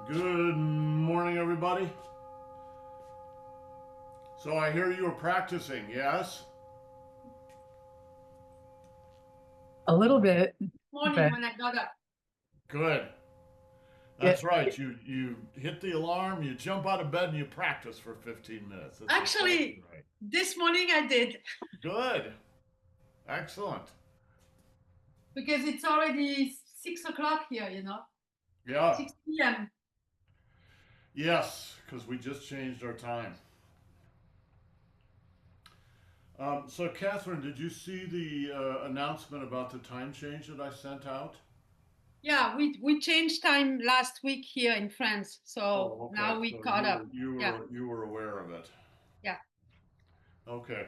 Good morning, everybody. So I hear you were practicing, yes? A little bit, Morning but when I got up. Good. yeah, That's right. You hit the alarm, you jump out of bed, and you practice for 15 minutes. That's exactly Actually, right. this morning I did Good. Excellent. because it's already 6 o'clock here, Yeah. 6 p.m. Yes, because we just changed our time. So, Catherine, did you see the announcement about the time change that I sent out? Yeah, we changed time last week here in France, so Oh, okay. now we So caught you up. were you Yeah, were you were aware of it. yeah. Okay.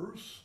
reverse.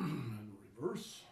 And reverse.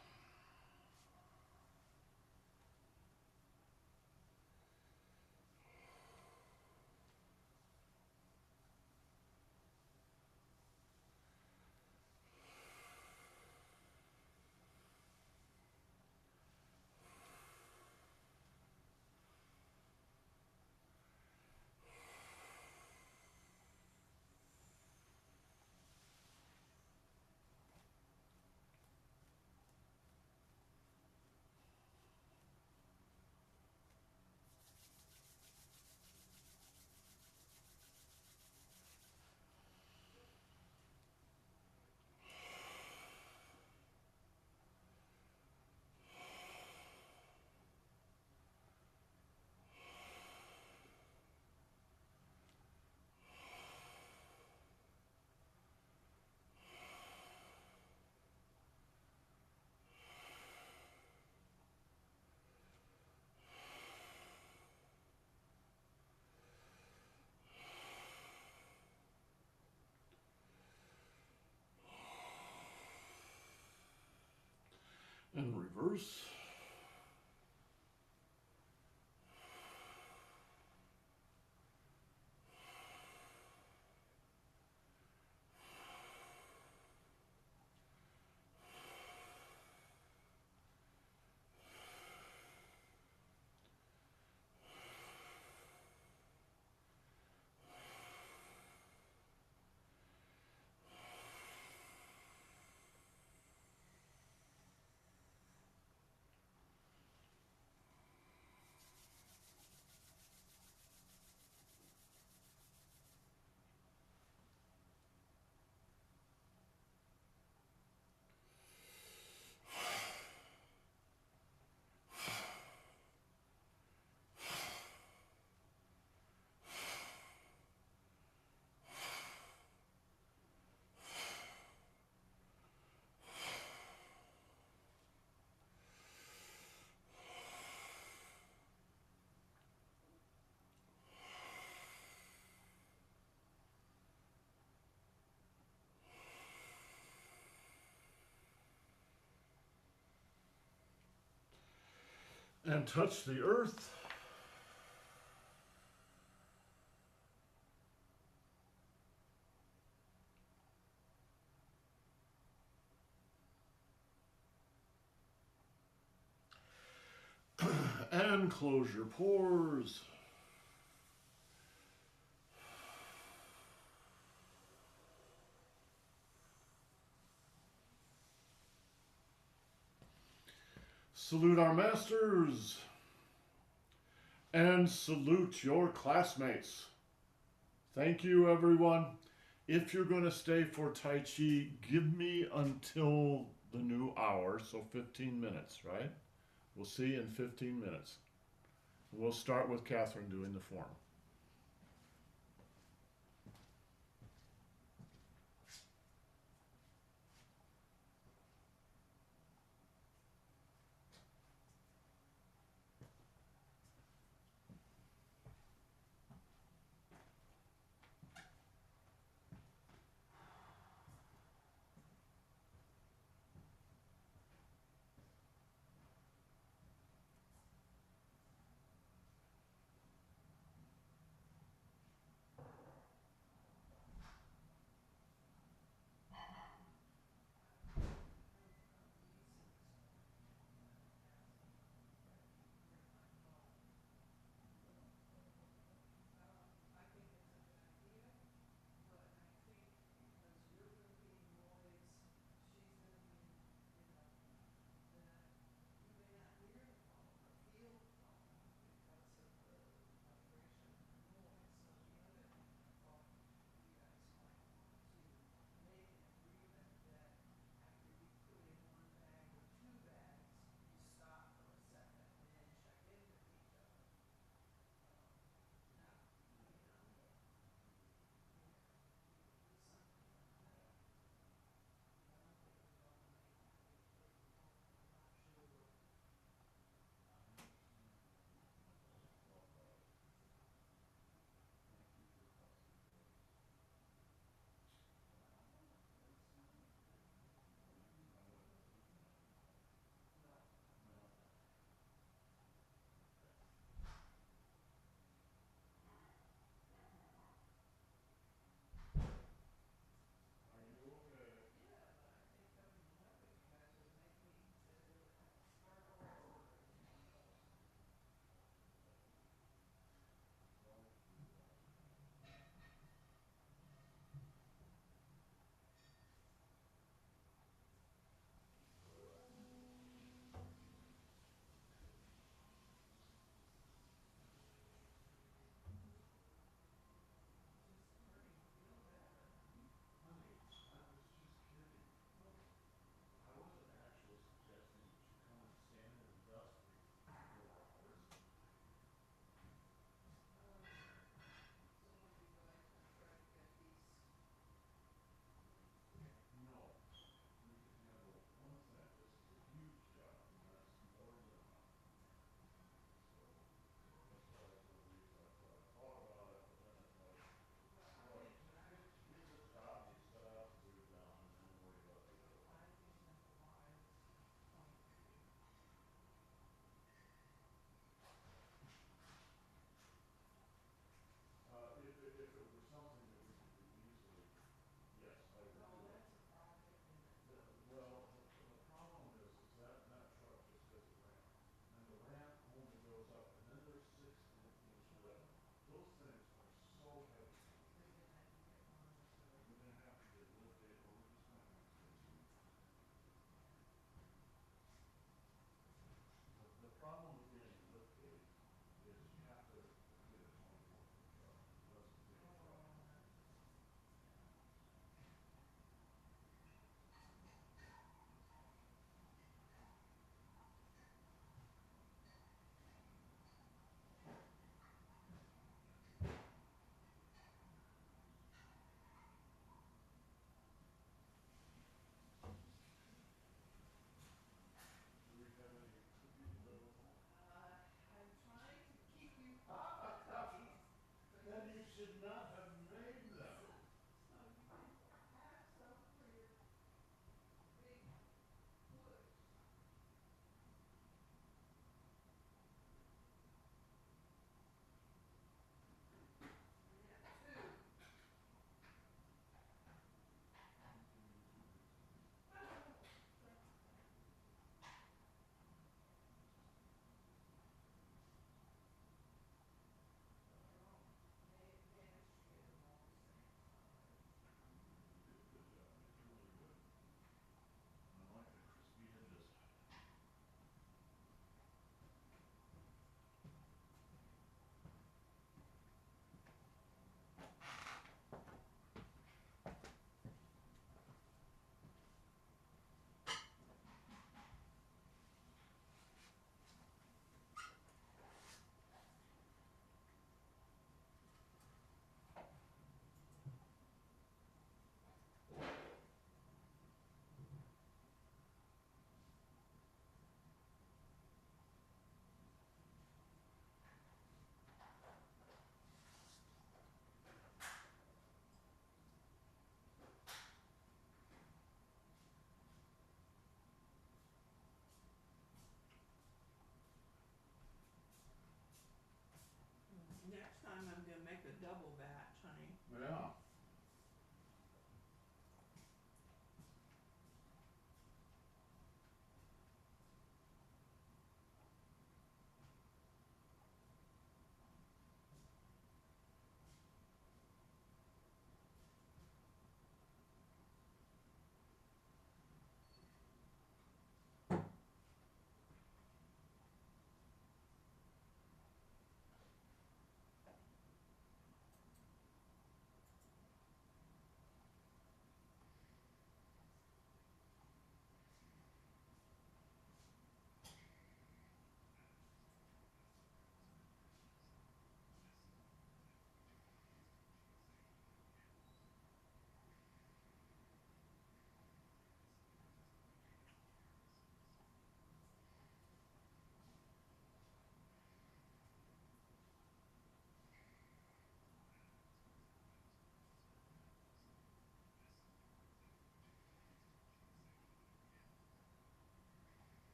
And reverse. and touch the earth. And close your pores. Salute our masters. And salute your classmates. Thank you, everyone. If you're going to stay for Tai Chi, give me until the new hour, so 15 minutes, right? We'll see you in 15 minutes. We'll start with Catherine doing the form.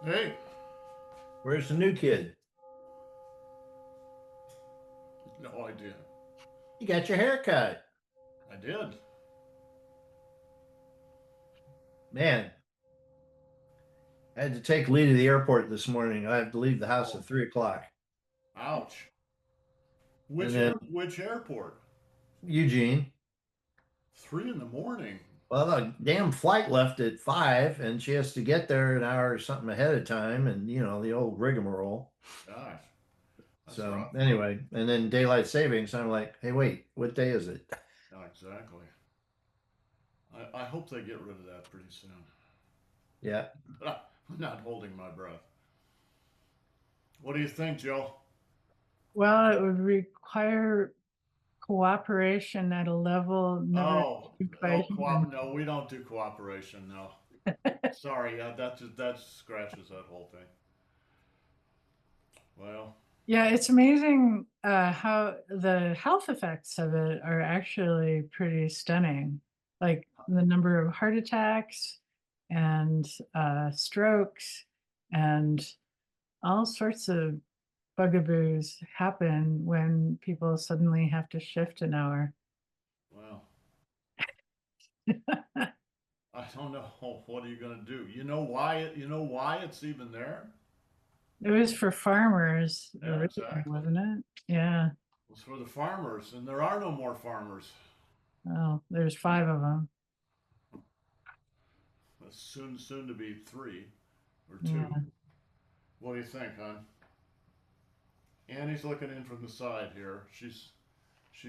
Hey, Where's the new kid? no idea. You got your hair cut. I did. Man, I had to take Lee to the airport this morning. I have to leave the house at 3 o'clock. Ouch. And then Which airport? Eugene. 3 in the morning. Well, the damn flight left at 5, and she has to get there an hour or something ahead of time, and the old rigmarole. Gosh, that's So rough. anyway, and then daylight savings. I'm like, hey, wait, what day is it? Yeah, exactly. I hope they get rid of that pretty soon. Yeah. But I'm not holding my breath. What do you think, Joe? Well, it would require cooperation at a level never Oh, achieved by humans. no, we don't do cooperation. No, sorry. That scratches that whole thing. Well, Yeah, it's amazing how the health effects of it are actually pretty stunning. Like the number of heart attacks and strokes and all sorts of bugaboos happen when people suddenly have to shift an hour. well, I don't know. What are you gonna do? You know why it's even there? It was for farmers Yeah, originally, exactly. wasn't it? Yeah. It's for the farmers, and there are no more farmers. Oh, there's 5 of them. Soon to be 3 or 2. Yeah. What do you think, hon? Annie's looking in from the side here. She's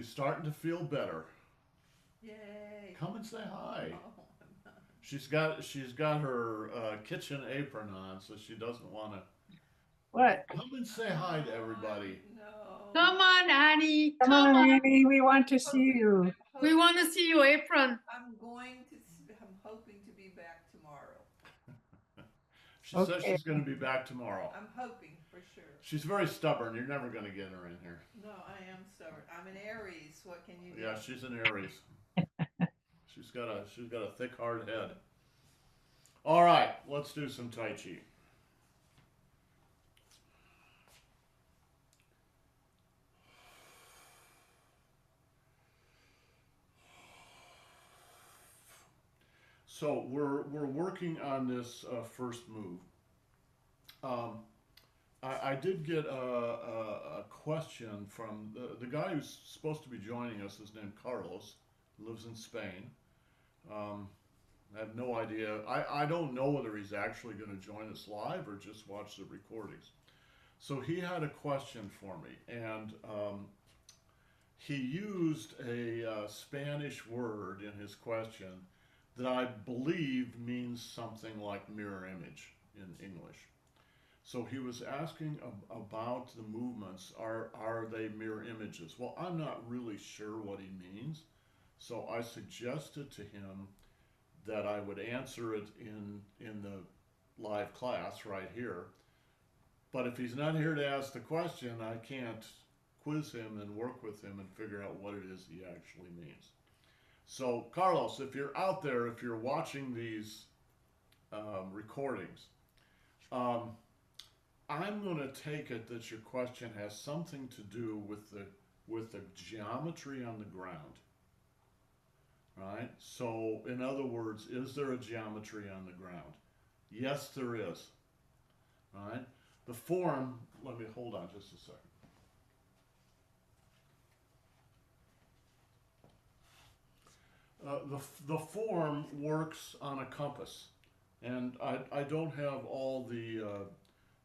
starting to feel better. Yay! Come and say hi. Oh, no. She's got her kitchen apron on, so she doesn't want to. What? Come and say hi to everybody. No. Come on, Annie. Come on, Annie. We want to see you. We want to see your apron. I'm hoping to be back tomorrow. She says Okay. she's going to be back tomorrow. I'm hoping for sure. She's very stubborn. You're never going to get her in here. No, I am stubborn. I'm an Aries. What can you do? Yeah, she's an Aries. She's got a thick, hard head. All right, let's do some Tai Chi. So we're working on this first move. Um, I did get a question from the guy who's supposed to be joining us. Is named Carlos. Lives in Spain. Um, I have no idea. I don't know whether he's actually going to join us live or just watch the recordings. So he had a question for me, and he used a Spanish word in his question that I believe means something like mirror image in English. So he was asking about the movements. Are they mirror images? Well, I'm not really sure what he means. So I suggested to him that I would answer it in the live class right here. But if he's not here to ask the question, I can't quiz him and work with him and figure out what it is he actually means. So, Carlos, if you're out there, if you're watching these recordings, I'm going to take it that your question has something to do with the geometry on the ground. Right? So, in other words, is there a geometry on the ground? Yes, there is. Right? The form, let me hold on just a second. The form works on a compass, and I don't have all the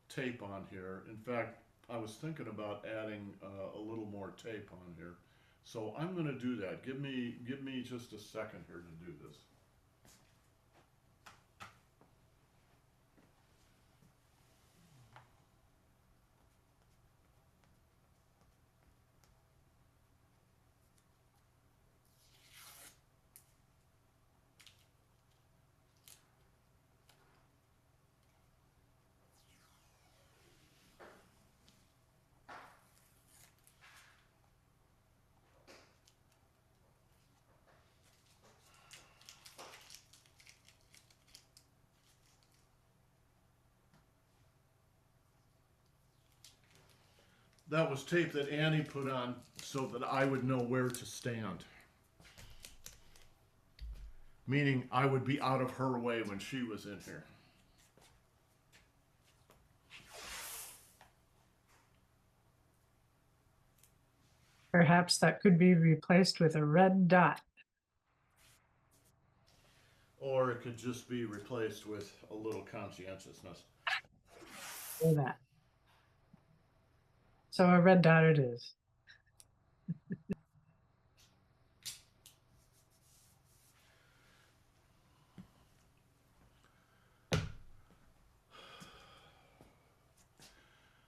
tape on here. In fact, I was thinking about adding a little more tape on here, so I'm going to do that. Give me just a second here to do this. That was tape that Annie put on so that I would know where to stand. Meaning I would be out of her way when she was in here. Perhaps that could be replaced with a red dot. Or it could just be replaced with a little conscientiousness. Or that. So a red dot it is.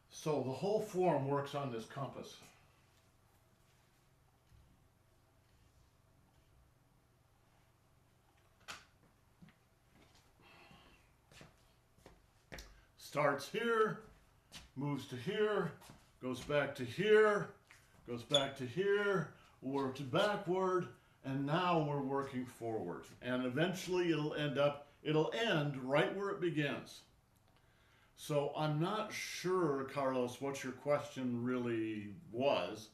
So the whole form works on this compass. Starts here, moves to here, goes back to here, goes back to here, works backward, and now we're working forward. And eventually it'll end right where it begins. So I'm not sure, Carlos, what your question really was.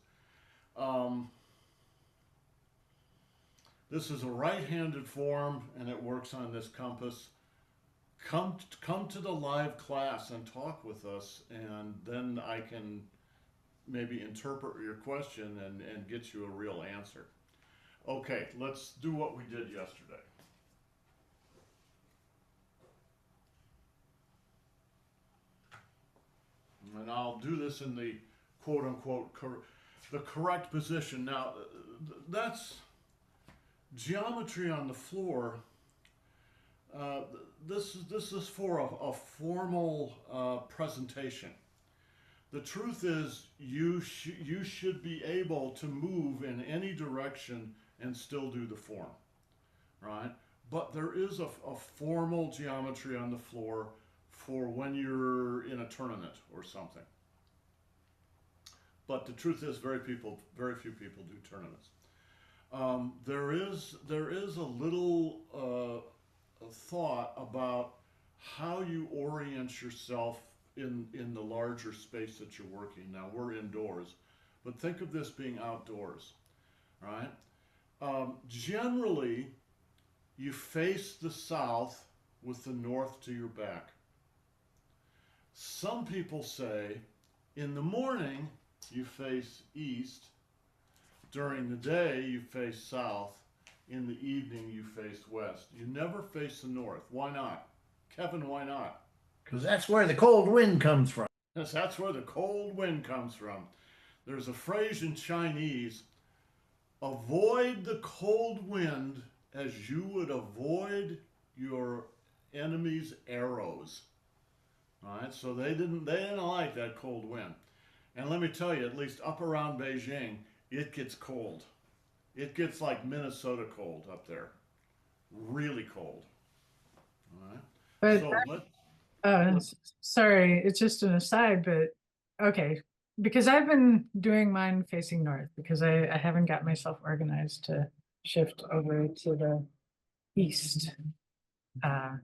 This is a right-handed form, and it works on this compass. Come to the live class and talk with us, and then I can maybe interpret your question and get you a real answer. Okay, let's do what we did yesterday. And I'll do this in the quote-unquote the correct position. Now, that's geometry on the floor. This is for a formal presentation. The truth is, you should be able to move in any direction and still do the form, right? But there is a formal geometry on the floor for when you're in a tournament or something. But the truth is, very few people do tournaments. There is a little thought about how you orient yourself in the larger space that you're working. Now we're indoors, but think of this being outdoors, right? Generally, you face the south with the north to your back. Some people say in the morning you face east, during the day you face south, in the evening you face west. You never face the north. Why not? Kevin, why not? Because that's where the cold wind comes from. Yes, that's where the cold wind comes from. There's a phrase in Chinese, avoid the cold wind as you would avoid your enemy's arrows. All right, so they didn't like that cold wind. And let me tell you, at least up around Beijing, it gets cold. It gets like Minnesota cold up there. Really cold. All right. But So sorry, it's just an aside, but okay, because I've been doing mine facing north because I haven't got myself organized to shift over to the east. But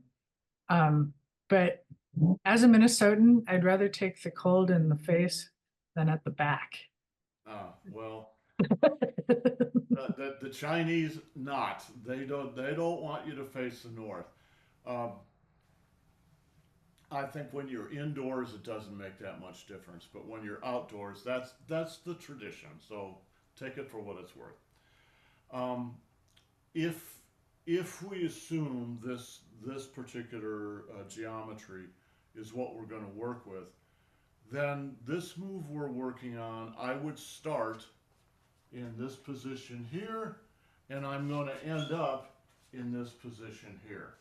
as a Minnesotan, I'd rather take the cold in the face than at the back. well, the Chinese not. They don't want you to face the north. I think when you're indoors, it doesn't make that much difference. But when you're outdoors, that's the tradition. So take it for what it's worth. If we assume this particular geometry is what we're going to work with, then this move we're working on, I would start in this position here, and I'm going to end up in this position here.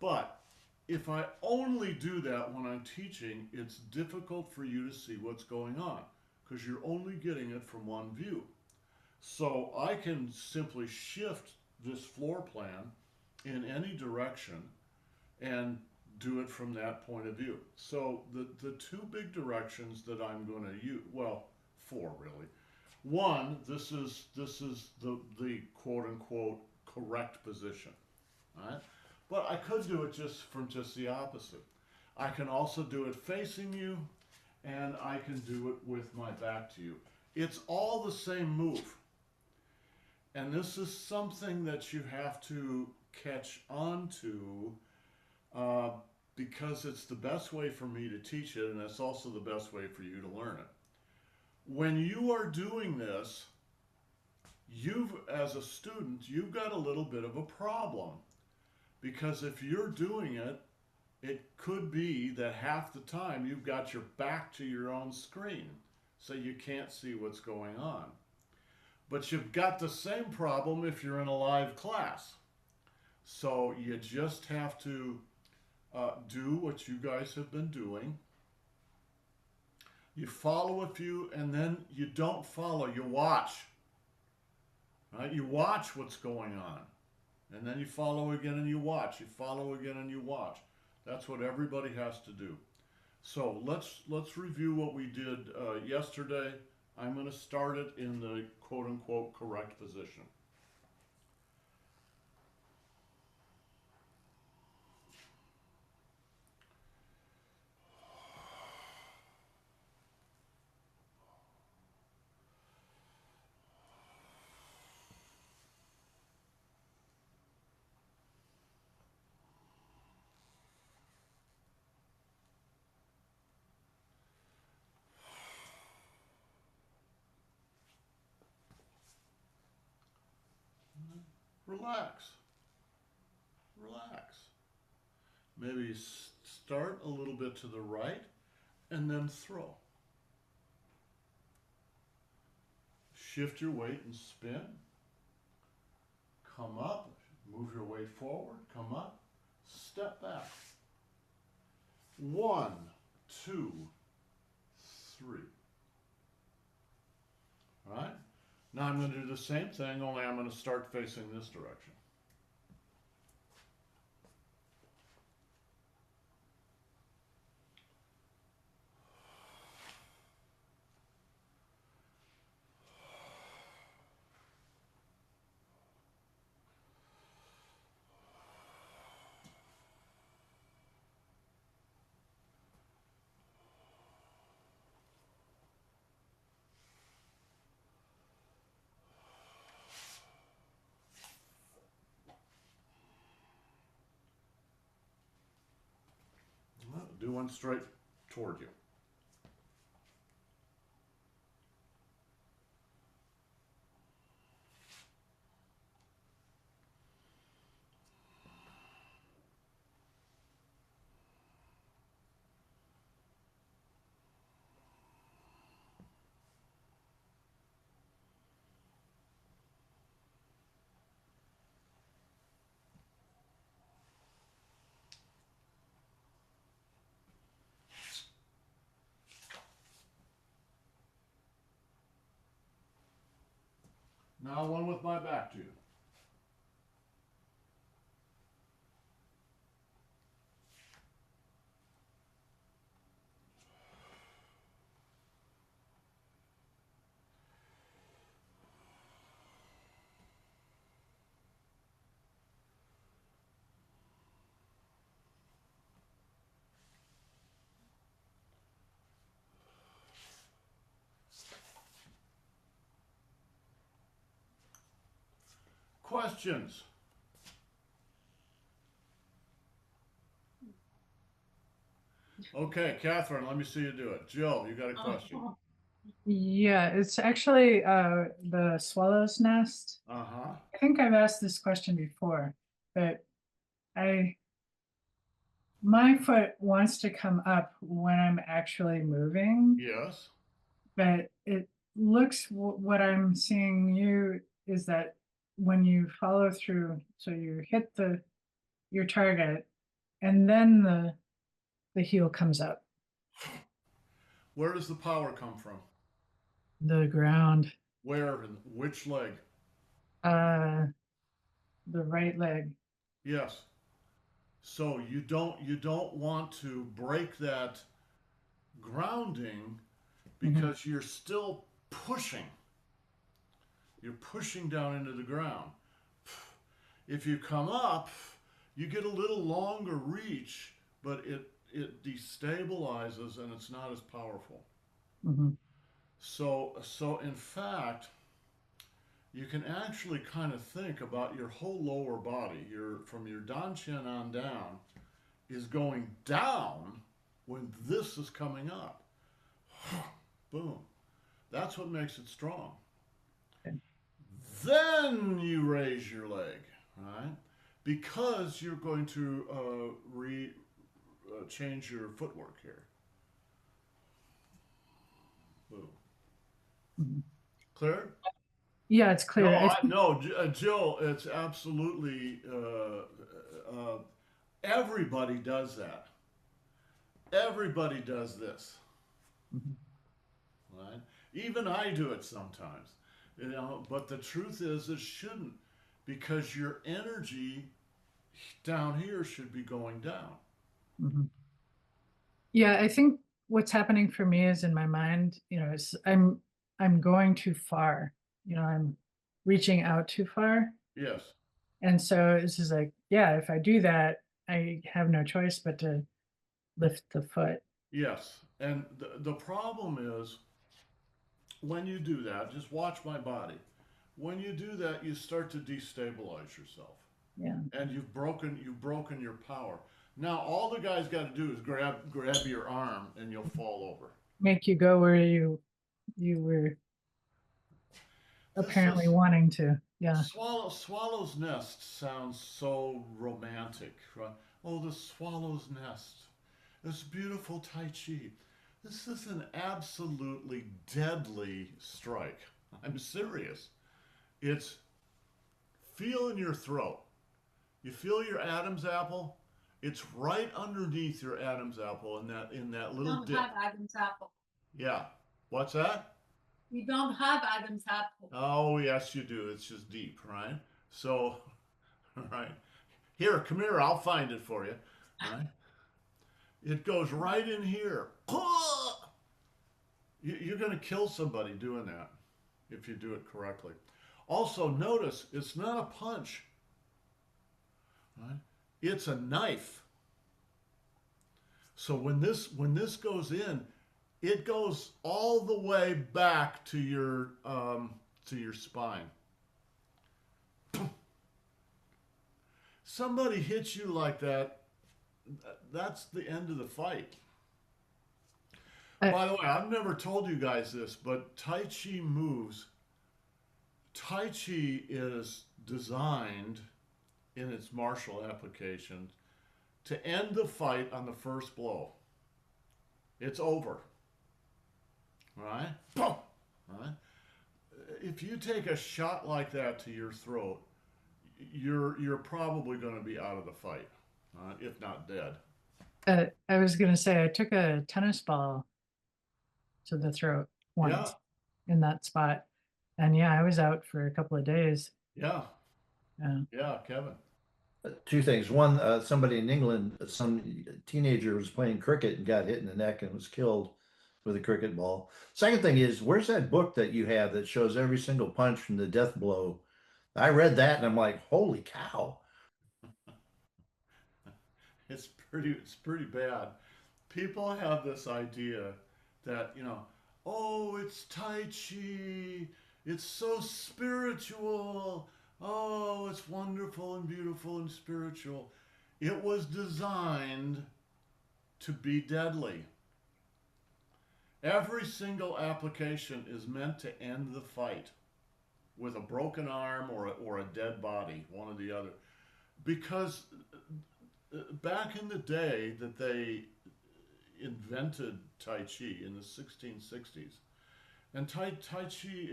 But if I only do that when I'm teaching, it's difficult for you to see what's going on because you're only getting it from one view. So I can simply shift this floor plan in any direction and do it from that point of view. So the two big directions that I'm going to use, well, four really. One, this is the quote unquote correct position, right? But I could do it just the opposite. I can also do it facing you, and I can do it with my back to you. It's all the same move. And this is something that you have to catch on to uh, because it's the best way for me to teach it, and it's also the best way for you to learn it. When you are doing this, as a student, you've got a little bit of a problem. Because if you're doing it, it could be that half the time you've got your back to your own screen, so you can't see what's going on. But you've got the same problem if you're in a live class. So you just have to do what you guys have been doing. You follow a few, and then you don't follow, you watch. Right? You watch what's going on. And then you follow again and you watch. You follow again and you watch. That's what everybody has to do. So let's review what we did yesterday. I'm going to start it in the quote-unquote correct position. Relax. Relax. Maybe start a little bit to the right and then throw. Shift your weight and spin. Come up, move your weight forward, come up, step back. 1, 2, 3. All right? Now I'm going to do the same thing, only I'm going to start facing this direction. Do one straight toward you. Now one with my back to you. Questions? Okay, Catherine, let me see you do it. Jill, you got a question? Yeah, it's actually the swallow's nest. Uh-huh. I think I've asked this question before, but my foot wants to come up when I'm actually moving, Yes. but it looks, what I'm seeing you is that when you follow through, so you hit your target, and then the heel comes up, Where does the power come from? the ground, Where and which leg? the right leg. Yes. So you don't want to break that grounding because you're still pushing. You're pushing down into the ground. If you come up, you get a little longer reach, but it destabilizes and it's not as powerful. Hmm. So in fact, you can actually kind of think about your whole lower body, from your dantian on down, is going down when this is coming up. Boom. That's what makes it strong. Okay. Then you raise your leg, right? Because you're going to change your footwork here. Boom. Hmm. Clear? Yeah, it's No, clear. I think, no, Jill, it's absolutely, everybody does that. Everybody does this, Mhm. right? Even I do it sometimes, but the truth is it shouldn't, because your energy down here should be going down. Mhm. Yeah, I think what's happening for me is in my mind, is I'm going too far. I'm reaching out too far. Yes, And so it's just like, yeah, if I do that, I have no choice but to lift the foot. yes. And the problem is when you do that, just watch my body. When you do that, you start to destabilize yourself. Yeah. And you've broken your power. Now all the guy's got to do is grab your arm and you'll fall over. Make you go where you were This apparently is wanting to. Yeah. swallow's nest sounds so romantic, right? Oh, the swallow's nest. This beautiful Tai Chi. This is an absolutely deadly strike. I'm serious. It's feel in your throat. You feel your Adam's apple? It's right underneath your Adam's apple in that We little don't dip. have Adam's apple. Yeah. What's that? We don't have Adam's apple. Oh, yes, you do. It's just deep, right? So, right. Here, come here. I'll find it for you. Right? It goes right in here. You're going to kill somebody doing that if you do it correctly. Also, notice it's not a punch, right? It's a knife. So when this goes in, it goes all the way back to your spine. Somebody hits you like that, that's the end of the fight. By the way, I've never told you guys this, but Tai Chi moves. Tai Chi is designed in its martial application to end the fight on the first blow. It's over. Right? Boom! Right? If you take a shot like that to your throat, you're probably going to be out of the fight, if not dead. I was going to say, I took a tennis ball to the throat Yeah, once in that spot. And yeah, I was out for a couple of days. yeah, Yeah. yeah, Kevin. Two things. One, somebody in England, some teenager was playing cricket and got hit in the neck and was killed with a cricket ball. Second thing is, where's that book that you have that shows every single punch from the death blow? I read that and I'm like, holy cow. It's pretty bad. People have this idea that, oh, it's Tai Chi, it's so spiritual. Oh, it's wonderful and beautiful and spiritual. It was designed to be deadly. Every single application is meant to end the fight with a broken arm or a dead body, one or the other. Because back in the day that they invented Tai Chi in the 1660s, and Tai Chi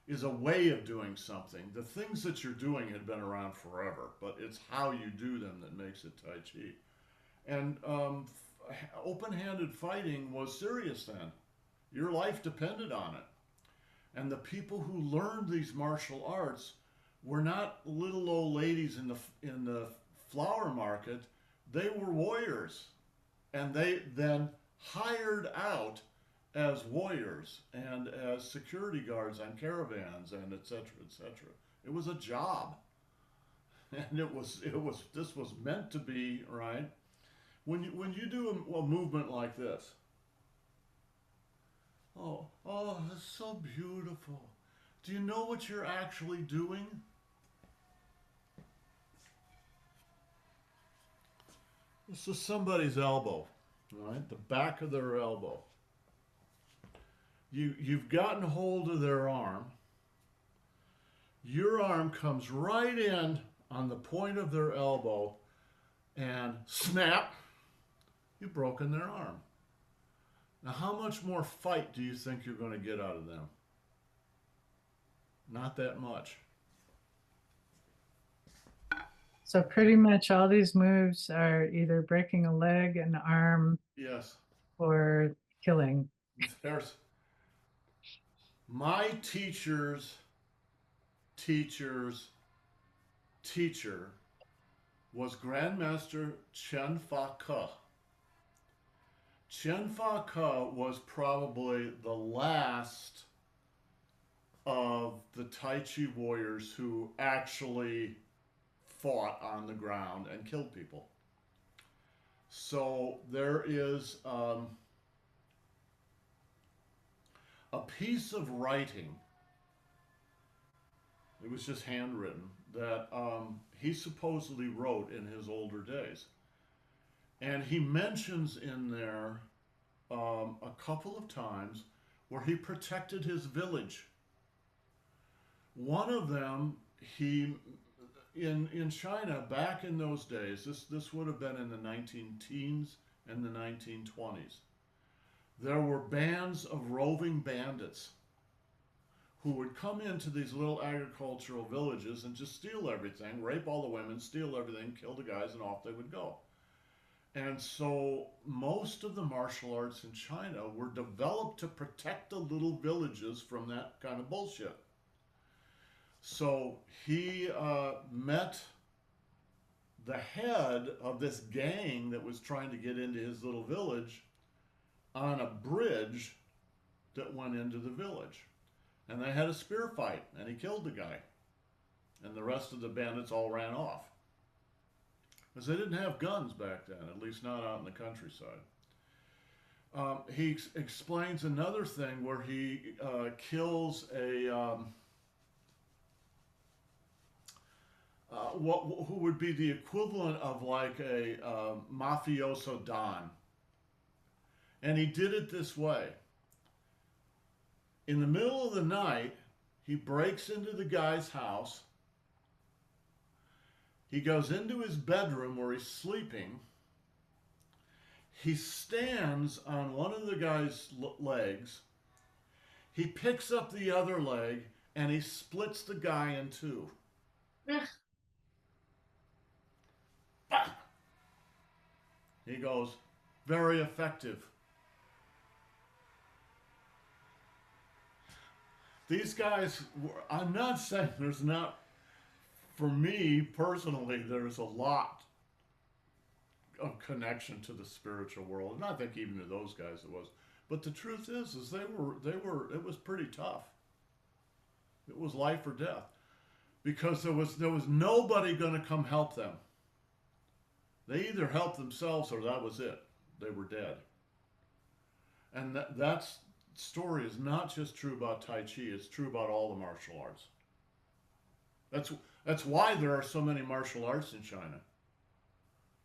is a way of doing something. The things that you're doing had been around forever, but it's how you do them that makes it Tai Chi. And open-handed fighting was serious then. Your life depended on it. And the people who learned these martial arts were not little old ladies in the flower market. They were warriors, and they then hired out as warriors and as security guards on caravans and et cetera, et cetera. It was a job, and this was meant to be, right. when you do a movement like this, oh, that's so beautiful. Do you know what you're actually doing? This is somebody's elbow, right? The back of their elbow. You've gotten hold of their arm. Your arm comes right in on the point of their elbow and snap, you've broken their arm. Now, how much more fight do you think you're going to get out of them? Not that much. So pretty much all these moves are either breaking a leg, an arm, Yes. or killing. There's my teacher's teacher's teacher was Grandmaster Chen Fa Ke. Chen Fa Ke was probably the last of the Tai Chi warriors who actually fought on the ground and killed people. So there is a piece of writing, it was just handwritten, that he supposedly wrote in his older days. And he mentions in there a couple of times where he protected his village. One of them, in China back in those days, this would have been in the 19 teens and the 1920s. There were bands of roving bandits who would come into these little agricultural villages and just steal everything, rape all the women, steal everything, kill the guys, and off they would go. And so most of the martial arts in China were developed to protect the little villages from that kind of bullshit. So he met the head of this gang that was trying to get into his little village on a bridge that went into the village. And they had a spear fight, and he killed the guy. And the rest of the bandits all ran off. Because they didn't have guns back then, at least not out in the countryside. He explains another thing where he kills a... who would be the equivalent of like a mafioso don. And he did it this way. In the middle of the night, he breaks into the guy's house. He goes into his bedroom where he's sleeping. He stands on one of the guy's legs. He picks up the other leg and he splits the guy in two. He goes, very effective. These guys, I'm not saying there's not, for me personally, there's a lot of connection to the spiritual world. And I think even to those guys it was. But the truth is it was pretty tough. It was life or death. Because there was nobody going to come help them. They either helped themselves or that was it. They were dead. And that story is not just true about Tai Chi, it's true about all the martial arts. That's why there are so many martial arts in China.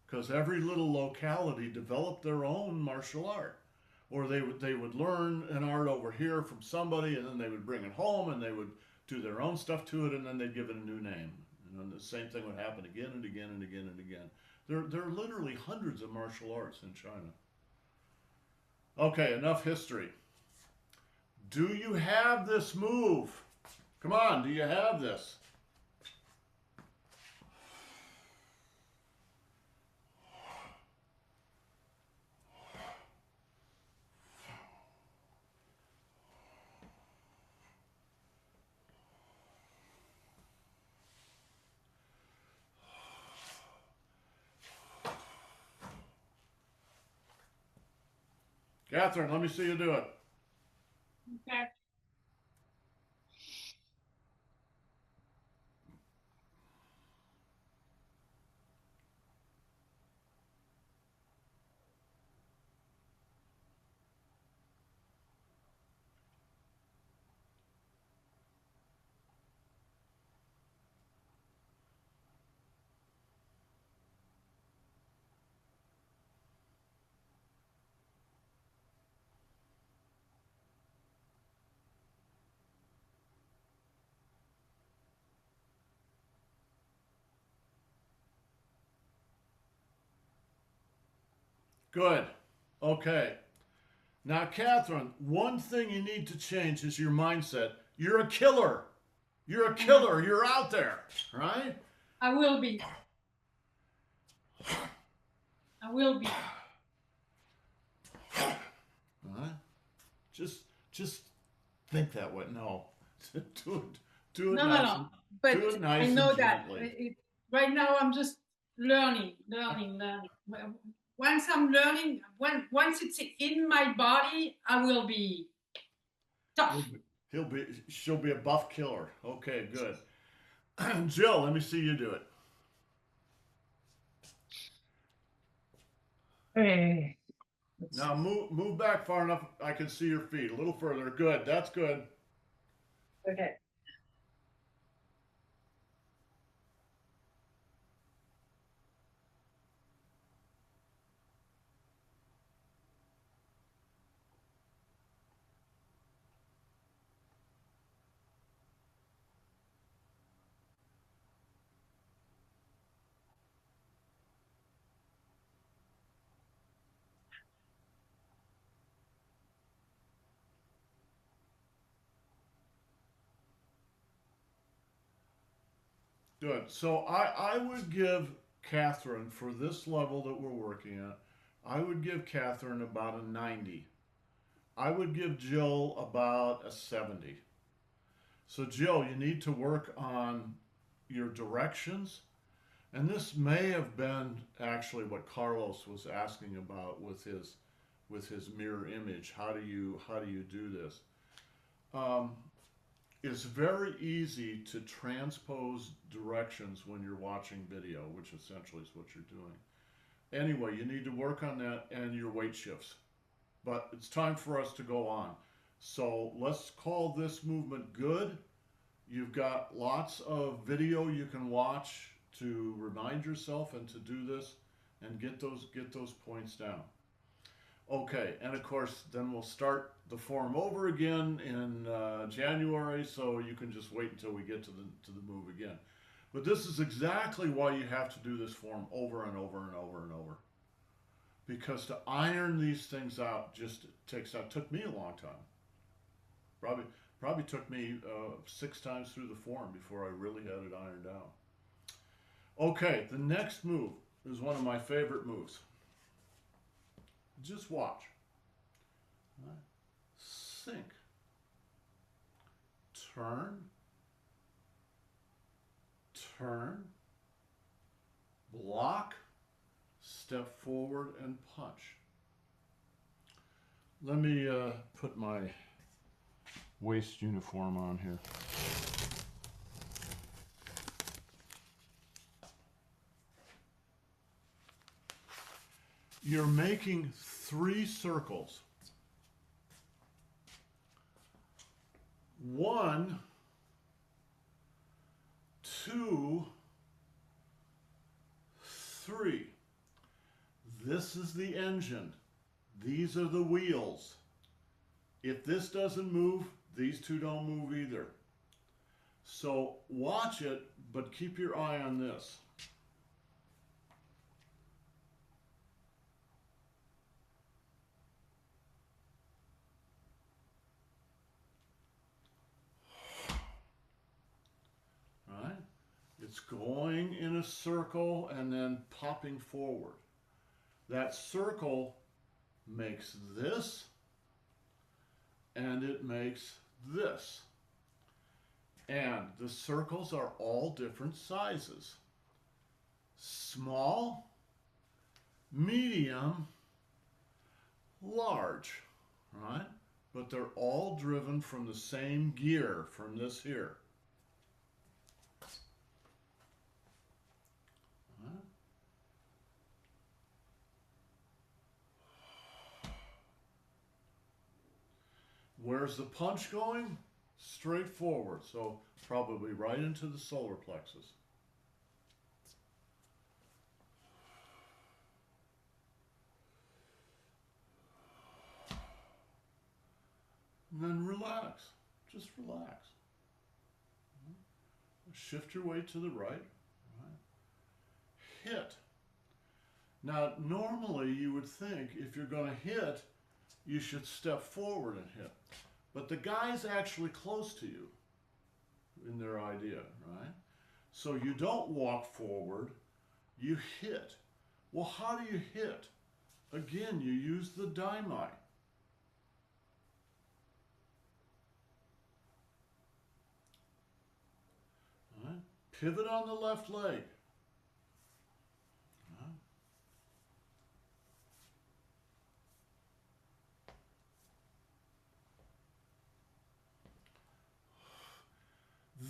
Because every little locality developed their own martial art. Or they would learn an art over here from somebody, and then they would bring it home, and they would do their own stuff to it, and then they'd give it a new name. And the same thing would happen again and again and again and again. There are literally hundreds of martial arts in China. Okay, enough history. Do you have this move? Come on, do you have this? Catherine, let me see you do it. Okay. Good. Okay. Now, Catherine, one thing you need to change is your mindset. You're a killer. You're a killer. You're out there, right? I will be. I will be. Right? Just think that way. No, do it No, no, nice no. and But do it I nice know and that gently. right now I'm just learning. Once I'm learning, once it's in my body, I will be tough. She'll be a buff killer. Okay, good. Jill, let me see you do it. Okay. Now move back far enough I can see your feet. A little further. Good. That's good. Okay. Good. So I would give Catherine, for this level that we're working at, I would give Catherine about a 90. I would give Jill about a 70. So Jill, you need to work on your directions. And this may have been actually what Carlos was asking about with his mirror image. How do you do this? Um, it's very easy to transpose directions when you're watching video, which essentially is what you're doing. Anyway, you need to work on that and your weight shifts. But it's time for us to go on. So let's call this movement good. You've got lots of video you can watch to remind yourself and to do this and get those points down. Okay, and of course, then we'll start the form over again in January, so you can just wait until we get to the move again. But this is exactly why you have to do this form over and over and over and over, because to iron these things out just took me a long time. Probably took me 6 times through the form before I really had it ironed out. Okay, the next move is one of my favorite moves. Just watch. Sink. Turn. Turn. Block. Step forward and punch. Let me put my waist uniform on here. You're making 3 circles. 1, 2, 3. This is the engine. These are the wheels. If this doesn't move, these 2 don't move either. So watch it, but keep your eye on this. Right? It's going in a circle and then popping forward. That circle makes this and it makes this. And the circles are all different sizes. Small, medium, large, right? But they're all driven from the same gear, from this here. Right? Where's the punch going? Straight forward, so probably right into the solar plexus. And then relax. Just relax. Shift your weight to the right. Hit. Now, normally you would think if you're going to hit, you should step forward and hit. But the guy's actually close to you in their idea, right? So you don't walk forward, you hit. Well, how do you hit? Again, you use the daimai. Right? Pivot on the left leg. Right?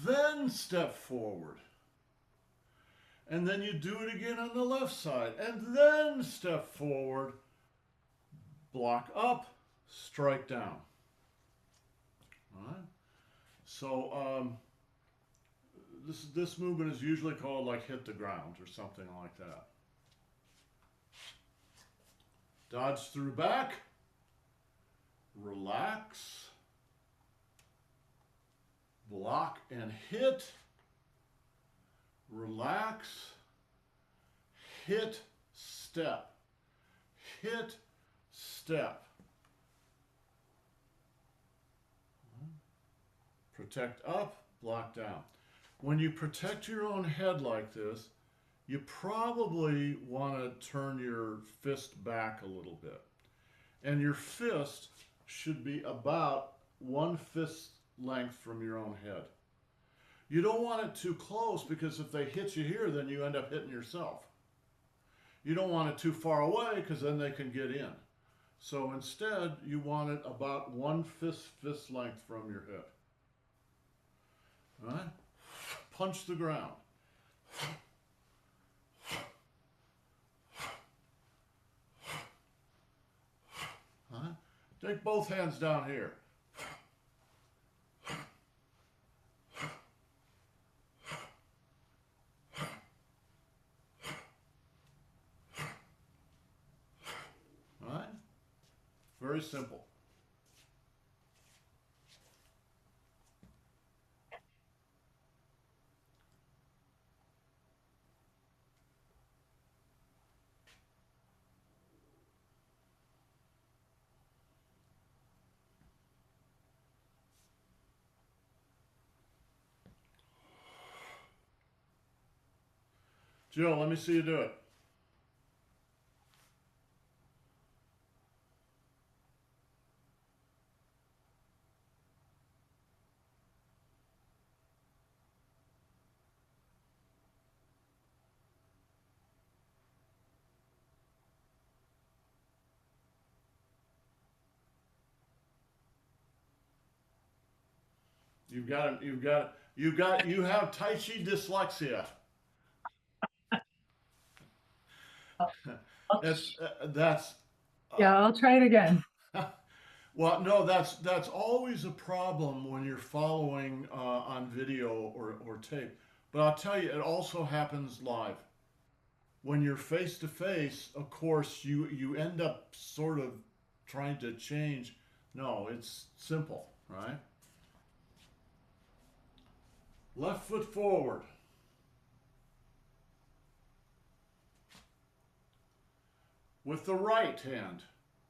Then step forward. And then you do it again on the left side. And then step forward, block up, strike down. All right? So this movement is usually called like hit the ground or something like that. Dodge through back, relax, block and hit, relax, hit, step, hit, step. Protect up, block down. When you protect your own head like this, you probably want to turn your fist back a little bit. And your fist should be about 1 fist length from your own head. You don't want it too close because if they hit you here, then you end up hitting yourself. You don't want it too far away because then they can get in. So instead, you want it about 1 fist length from your head. All right? Punch the ground. All right? Take both hands down here. All right? Very simple. Jill, let me see you do it. You have Tai Chi dyslexia. That's Yeah, I'll try it again. well, no, that's always a problem when you're following on video or tape. But I'll tell you, it also happens live. When you're face to face, of course, you end up sort of trying to change. No, it's simple, right? Left foot forward. With the right hand,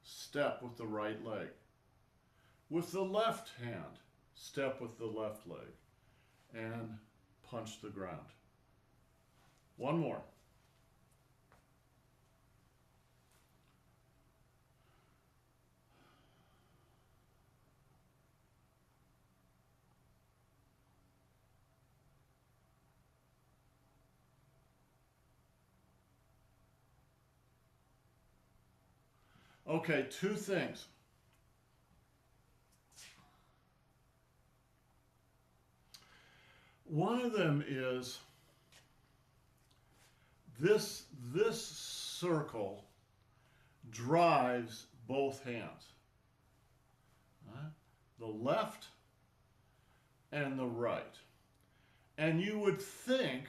step with the right leg. With the left hand, step with the left leg. And punch the ground. One more. Okay, 2 things. One of them is this circle drives both hands. Right? The left and the right. And you would think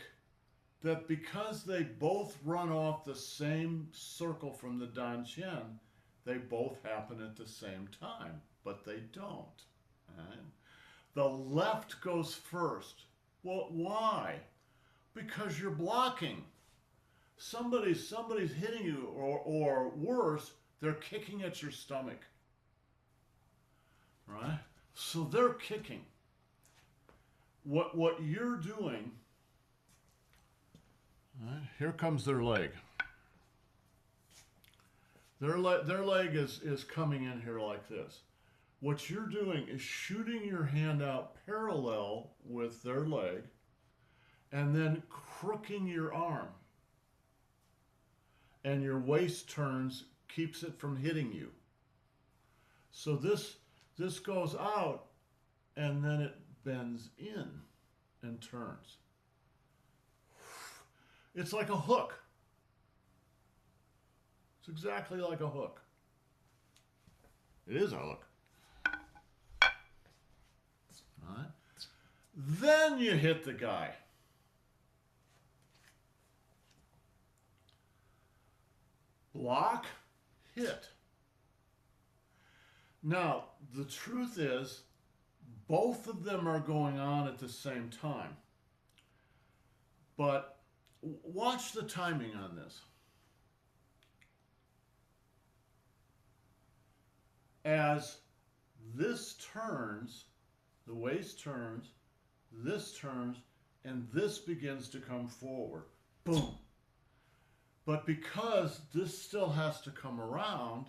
that because they both run off the same circle from the Dantian, they both happen at the same time, but they don't. Right? The left goes first. Well, why? Because you're blocking. somebody's hitting you, or worse, they're kicking at your stomach. Right? So they're kicking. What you're doing, right? Here comes their leg. Their leg is coming in here like this. What you're doing is shooting your hand out parallel with their leg and then crooking your arm. And your waist turns, keeps it from hitting you. So this goes out and then it bends in and turns. It's like a hook. It's exactly like a hook. It is a hook. All right. Then you hit the guy. Block, hit. Now, the truth is, both of them are going on at the same time. But watch the timing on this. As this turns, the waist turns, this turns, and this begins to come forward. Boom. But because this still has to come around,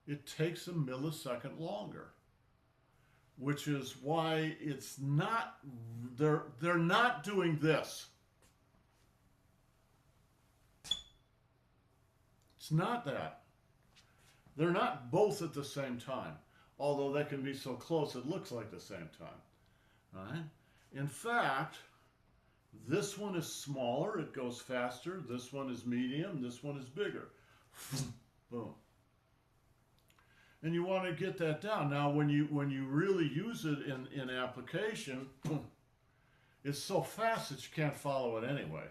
it takes a millisecond longer. Which is why it's not, they're not doing this. It's not that. They're not both at the same time, although they can be so close it looks like the same time. Right? In fact, this one is smaller, it goes faster. This one is medium, this one is bigger. Boom. And you want to get that down. Now, when you really use it in application, boom, it's so fast that you can't follow it anyway.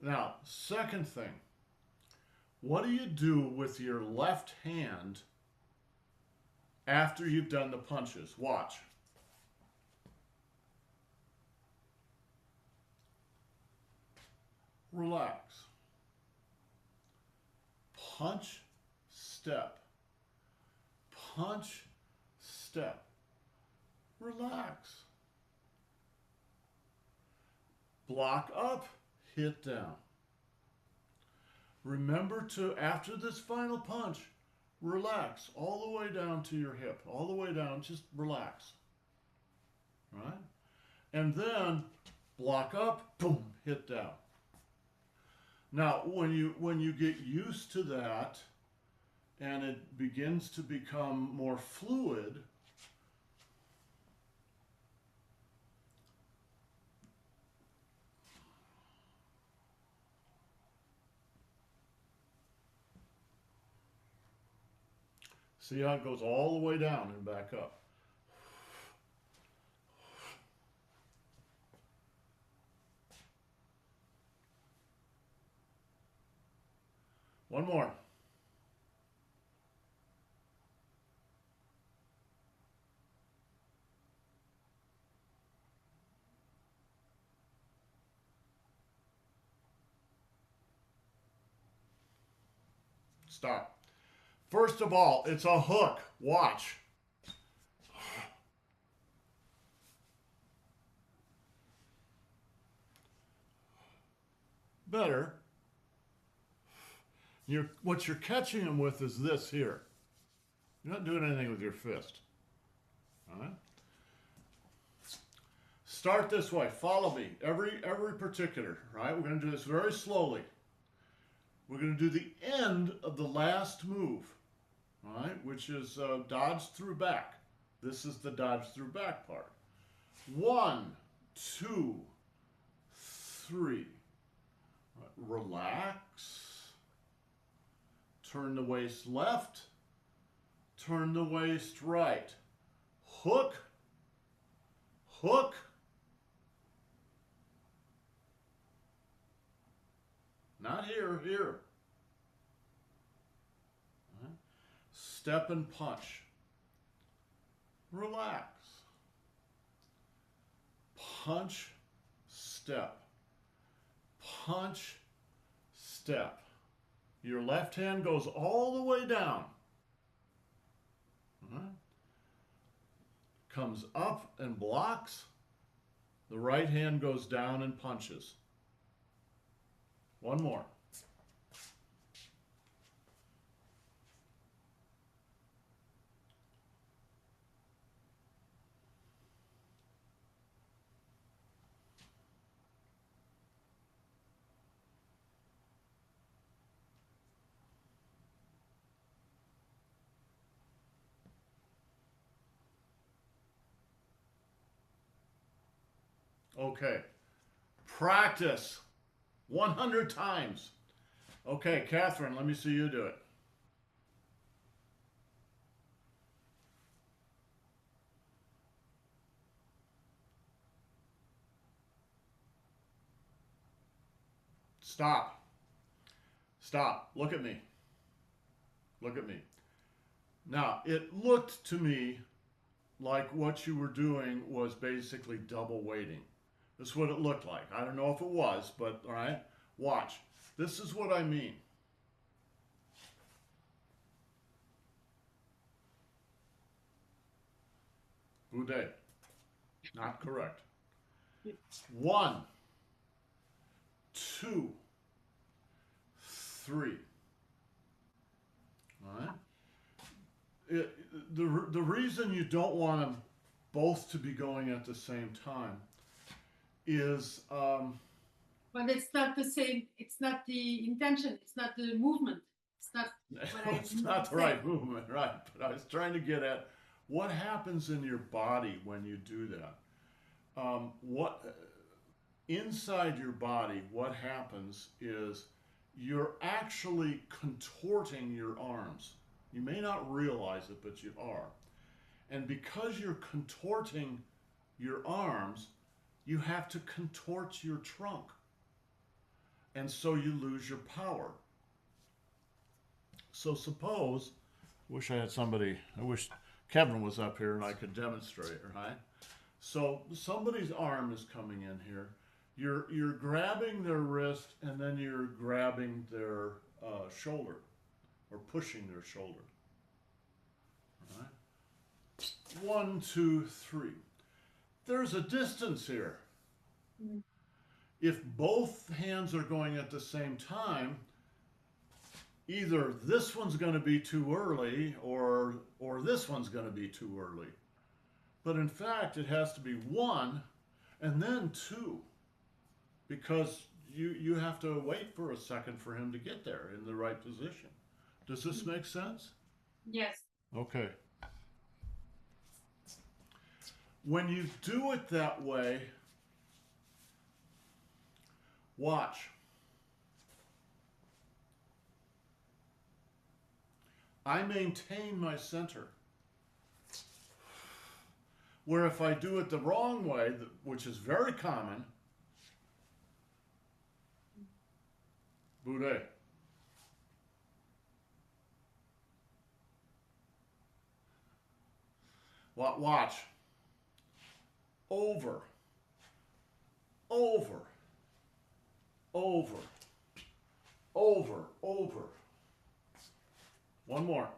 Now, second thing, what do you do with your left hand after you've done the punches? Watch. Relax. Punch, step. Punch, step. Relax. Block up, hit down. Remember to, after this final punch, relax all the way down to your hip, all the way down, just relax. Right? And then block up, boom, hit down. Now, when you get used to that and it begins to become more fluid, see how it goes all the way down and back up. One more. Stop. First of all, it's a hook. Watch. Better. What you're catching them with is this here. You're not doing anything with your fist. All right? Start this way. Follow me. Every particular, right? We're going to do this very slowly. We're going to do the end of the last move, all right? Which is dodge through back. This is the dodge through back part. 1, 2, 3. Right. Relax. Turn the waist left. Turn the waist right. Hook. Hook. Not here, here. Right. Step and punch. Relax. punch, step, punch, step. Your left hand goes all the way down. All right. Comes up and blocks. The right hand goes down and punches. One more. Okay. Practice 100 times. Okay, Catherine, let me see you do it. Stop. Stop. Look at me. Look at me. Now, it looked to me like what you were doing was basically double weighting. That's what it looked like. I don't know if it was, but all right, watch. This is what I mean. Boudet. Not correct. 1, 2, 3. All right. The reason you don't want them both to be going at the same time is But it's not the same. It's not the intention. It's not the movement. It's not. it's not the right movement, right? But I was trying to get at what happens in your body when you do that. What inside your body, what happens is you're actually contorting your arms. You may not realize it, but you are. And because you're contorting your arms, you have to contort your trunk. And so you lose your power. So suppose, wish I had somebody, I wish Kevin was up here and I could demonstrate, right? So somebody's arm is coming in here. You're grabbing their wrist and then you're grabbing their shoulder or pushing their shoulder. All right? 1, 2, 3. There's a distance here. If both hands are going at the same time, either this one's going to be too early or this one's going to be too early. But in fact, it has to be 1 and then 2, because you have to wait for a second for him to get there in the right position. Does this make sense? Yes. Okay. When you do it that way, watch. I maintain my center. Where if I do it the wrong way, which is very common, Boudet. Watch. Over. Over. Over. Over. Over. One more.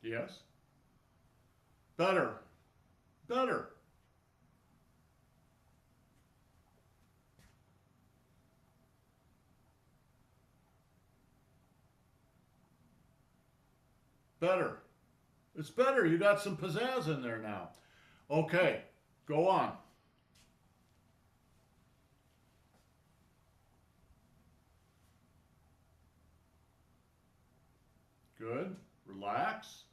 Yes? Better. Better. Better. It's better. You got some pizzazz in there now. Okay, go on. Good. Relax.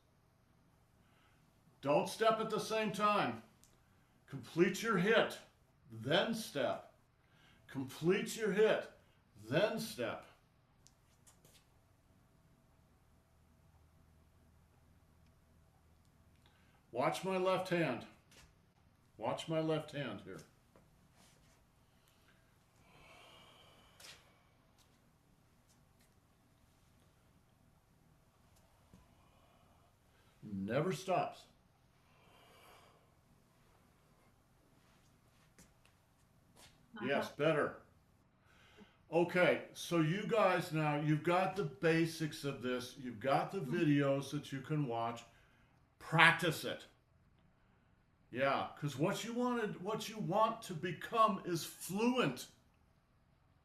Don't step at the same time. Complete your hit, then step. Complete your hit, then step. Watch my left hand. Watch my left hand here. never stops. Yes, better. Okay, so you guys now, you've got the basics of this. You've got the videos that you can watch. Practice it. Yeah, because what you want to become is fluent.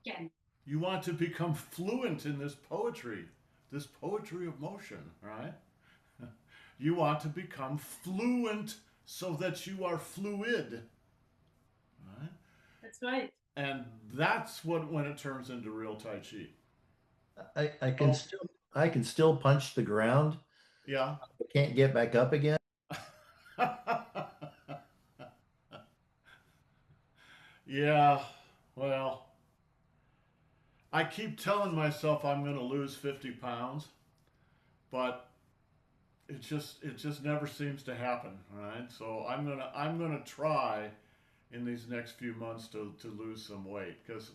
Again. You want to become fluent in this poetry of motion, right? You want to become fluent so that you are fluid, right? That's right. And that's when it turns into real Tai Chi. I can Oh. still punch the ground. Yeah. I can't get back up again. Yeah, well, I keep telling myself I'm going to lose 50 pounds, but it just never seems to happen, right? So I'm gonna try in these next few months to lose some weight because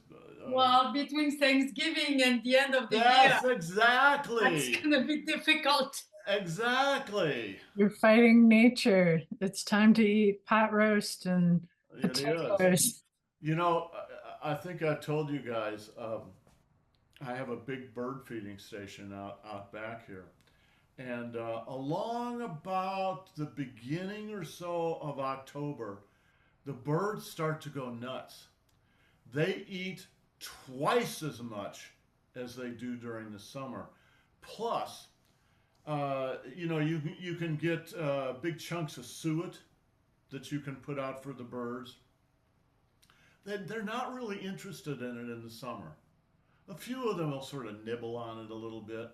Well, between Thanksgiving and the end of the yes, year, exactly, that's gonna be difficult. exactly. You're fighting nature. It's time to eat pot roast and It is. potatoes. You know, I think I've told you guys. I have a big bird feeding station out back here. And along about the beginning or so of October, the birds start to go nuts. They eat twice as much as they do during the summer. Plus, you can get big chunks of suet that you can put out for the birds. They're not really interested in it in the summer. A few of them will sort of nibble on it a little bit,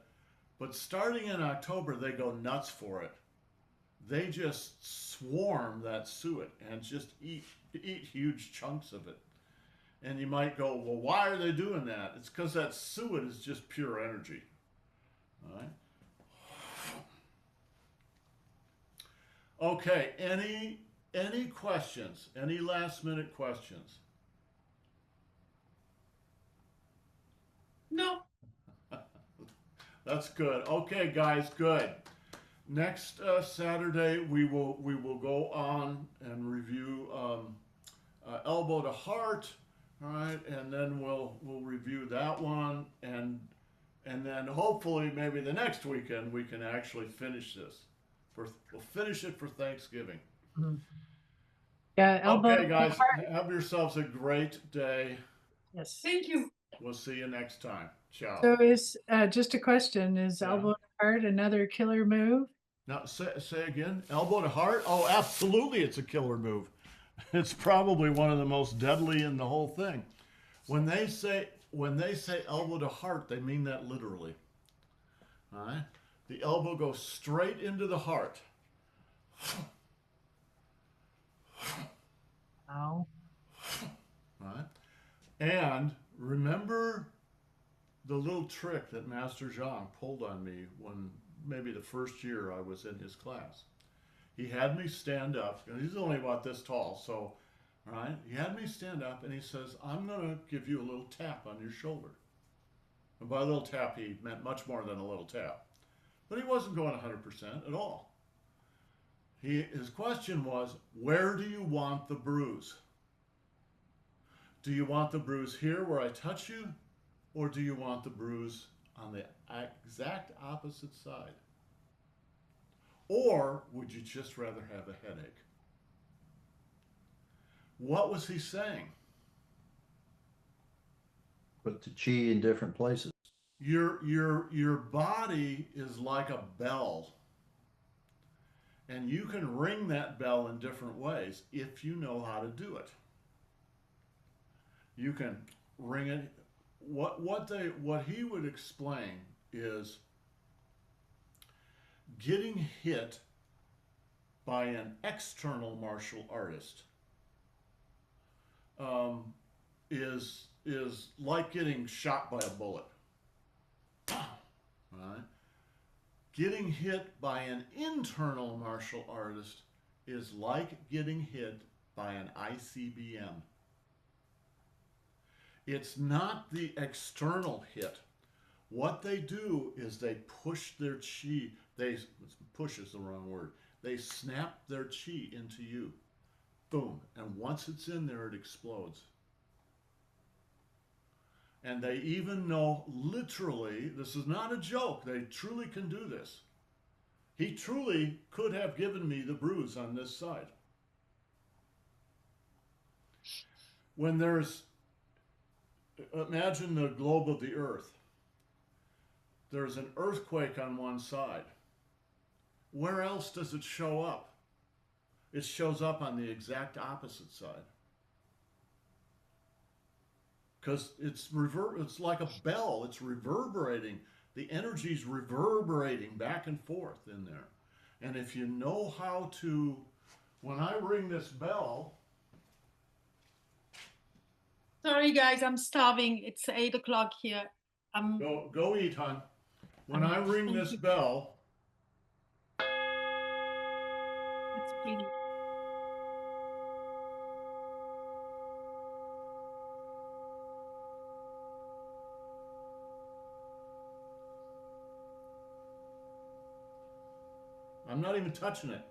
but starting in October, they go nuts for it. They just swarm that suet and just eat huge chunks of it. And you might go, well, why are they doing that? It's because that suet is just pure energy. All right. Okay. Any questions? Any last minute questions? No. That's good. Okay, guys, good. Next Saturday we will go on and review elbow to heart, all right, and then we'll review that one, and then hopefully maybe the next weekend we can actually finish this. We'll finish it for Thanksgiving. Mhm. Yeah, elbow Okay, to guys, heart. have yourselves a great day. Yes. Thank you. We'll see you next time. Ciao. So is just a question, is Yeah. elbow to heart another killer move? Now say again. Elbow to heart? Oh, absolutely, it's a killer move. It's probably one of the most deadly in the whole thing. When they say elbow to heart, they mean that literally. All right? The elbow goes straight into the heart. Ow. Right? And remember the little trick that Master Zhang pulled on me when maybe the first year I was in his class. He had me stand up, and he's only about this tall, so, all right? He had me stand up, and he says, I'm going to give you a little tap on your shoulder. And by a little tap, he meant much more than a little tap. But he wasn't going 100% at all. His question was, where do you want the bruise? Do you want the bruise here where I touch you? Or do you want the bruise on the exact opposite side? Or would you just rather have a headache? What was he saying? Put the chi in different places. Your body is like a bell. And you can ring that bell in different ways if you know how to do it. You can ring it. What he would explain is getting hit by an external martial artist is like getting shot by a bullet. Right? Getting hit by an internal martial artist is like getting hit by an ICBM. It's not the external hit. What they do is they push their chi, They push is the wrong word. They snap their chi into you. Boom. And once it's in there, it explodes. And they even know, literally, this is not a joke, they truly can do this. He truly could have given me the bruise on this side. When there's, imagine the globe of the earth. There's an earthquake on one side. Where else does it show up? It shows up on the exact opposite side. Because it's like a bell. It's reverberating. The energy's reverberating back and forth in there. And if you know how to, when I ring this bell, Sorry, guys, I'm starving. It's 8 o'clock here. go eat, hon. When I ring this bell, It's pretty. I'm not even touching it.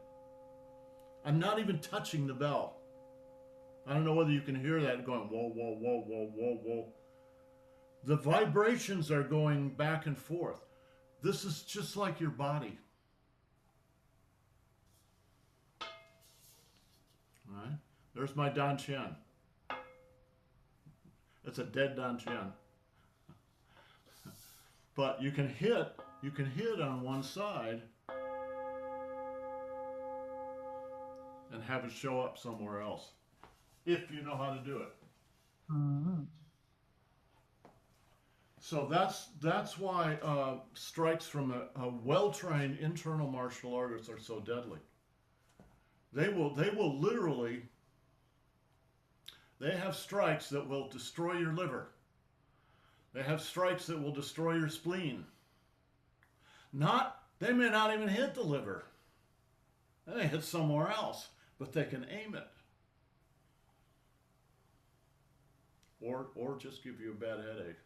I'm not even touching the bell. I don't know whether you can hear that going whoa, whoa, whoa, whoa, whoa, whoa. The vibrations are going back and forth. This is just like your body. All right? There's my Dan Qian. It's a dead Dan Qian. But you can hit on one side and have it show up somewhere else, if you know how to do it. Mm. So that's why strikes from a well-trained internal martial artist are so deadly. They will literally, they have strikes that will destroy your liver. They have strikes that will destroy your spleen. They may not even hit the liver. They may hit somewhere else, but they can aim it. Or just give you a bad headache.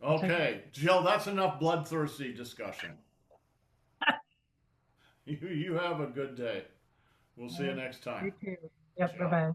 Okay, Jill, that's enough bloodthirsty discussion. You have a good day. We'll see you next time. You too. Yep, Ciao. bye-bye.